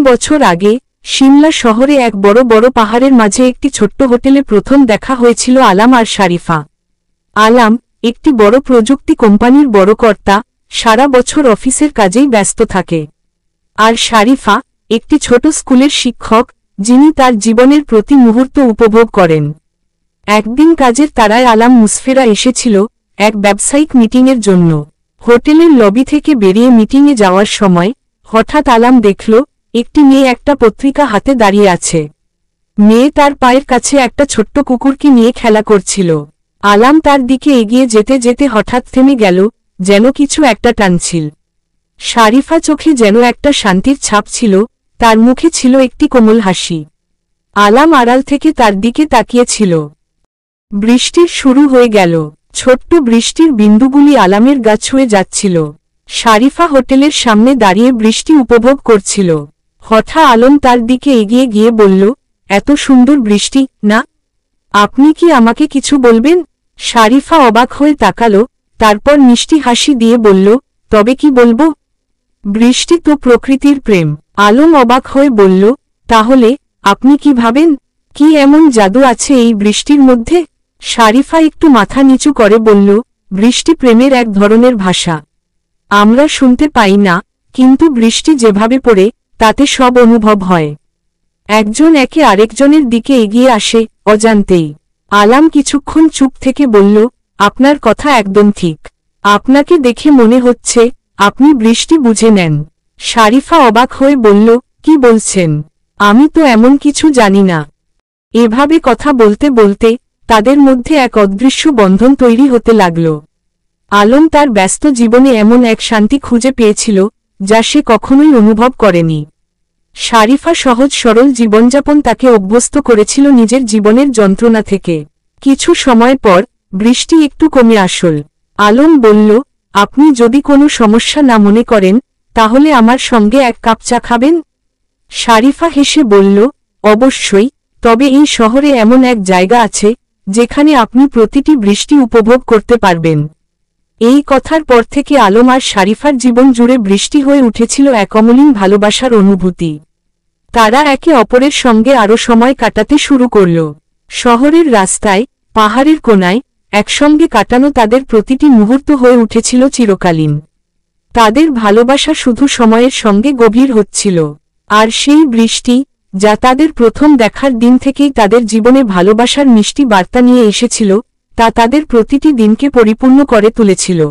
বছর আগে সিমলা শহরে এক বড় বড় পাহাড়ের মাঝে একটি ছোট্ট হোটেলে প্রথম দেখা হয়েছিল আলাম আর শারিফা। আলাম একটি বড় প্রযুক্তি কোম্পানির বড় কর্তা, সারা বছর অফিসের কাজেই ব্যস্ত থাকে। আর শারিফা একটি ছোট স্কুলের শিক্ষক, যিনি তার জীবনের প্রতি মুহূর্ত উপভোগ করেন। একদিন কাজের তাড়ায় আলাম মুসফেরা এসেছিল এক ব্যবসায়িক মিটিংয়ের জন্য। হোটেলের লবি থেকে বেরিয়ে মিটিংয়ে যাওয়ার সময় হঠাৎ আলাম দেখল একটি মেয়ে একটা পত্রিকা হাতে দাঁড়িয়ে আছে। মেয়ে তার পায়ের কাছে একটা ছোট্ট কুকুরকে নিয়ে খেলা করছিল। আলাম তার দিকে এগিয়ে যেতে যেতে হঠাৎ থেমে গেল, যেন কিছু একটা টানছিল। শারিফা চোখে যেন একটা শান্তির ছাপ ছিল, তার মুখে ছিল একটি কোমল হাসি। আলাম আড়াল থেকে তার দিকে তাকিয়েছিল। বৃষ্টির শুরু হয়ে গেল। ছোট্ট বৃষ্টির বিন্দুগুলি আলামের গা ছুঁয়ে যাচ্ছিল। শারিফা হোটেলের সামনে দাঁড়িয়ে বৃষ্টি উপভোগ করছিল। হঠাৎ আলম তার দিকে এগিয়ে গিয়ে বলল, এত সুন্দর বৃষ্টি না? আপনি কি আমাকে কিছু বলবেন? শারিফা অবাক হয়ে তাকালো, তারপর মিষ্টি হাসি দিয়ে বলল, তবে কি বলবো? বৃষ্টি তো প্রকৃতির প্রেম। আলম অবাক হয়ে বলল, তাহলে আপনি কি ভাবেন? কি এমন জাদু আছে এই বৃষ্টির মধ্যে? শারিফা একটু মাথা নিচু করে বলল, বৃষ্টি প্রেমের এক ধরনের ভাষা। আমরা শুনতে পাই না, কিন্তু বৃষ্টি যেভাবে পড়ে তাতে সব অনুভব হয়। একজন একে আরেকজনের দিকে এগিয়ে আসে অজান্তেই। আলাম কিছুক্ষণ চুপ থেকে বলল, আপনার কথা একদম ঠিক। আপনাকে দেখে মনে হচ্ছে আপনি বৃষ্টি বুঝে নেন। শারিফা অবাক হয়ে বলল, কি বলছেন? আমি তো এমন কিছু জানি না। এভাবে কথা বলতে বলতে তাদের মধ্যে এক অদৃশ্য বন্ধন তৈরি হতে লাগল। আলম তার ব্যস্ত জীবনে এমন এক শান্তি খুঁজে পেয়েছিল যা সে কখনোই অনুভব করেনি। শারিফা সহজ সরল জীবনযাপন তাকে অভ্যস্ত করেছিল নিজের জীবনের যন্ত্রণা থেকে। কিছু সময় পর বৃষ্টি একটু কমে আসল। আলম বলল, আপনি যদি কোনো সমস্যা না মনে করেন তাহলে আমার সঙ্গে এক কাপ চা খাবেন? শারিফা হেসে বলল, অবশ্যই, তবে এই শহরে এমন এক জায়গা আছে যেখানে আপনি প্রতিটি বৃষ্টি উপভোগ করতে পারবেন। এই কথার পর থেকে আলম আর শারিফার জীবন জুড়ে বৃষ্টি হয়ে উঠেছিল এক অমলিন ভালোবাসার অনুভূতি। তারা একে অপরের সঙ্গে আরও সময় কাটাতে শুরু করল। শহরের রাস্তায়, পাহাড়ের কোণায় একসঙ্গে কাটানো তাদের প্রতিটি মুহূর্ত হয়ে উঠেছিল চিরকালীন। তাদের ভালোবাসা শুধু সময়ের সঙ্গে গভীর হচ্ছিল। আর সেই বৃষ্টি, যা তাদের প্রথম দেখার দিন থেকেই তাদের জীবনে ভালোবাসার মিষ্টি বার্তা নিয়ে এসেছিল, তা তাদের প্রতিটি দিনকে পরিপূর্ণ করে তুলেছিল।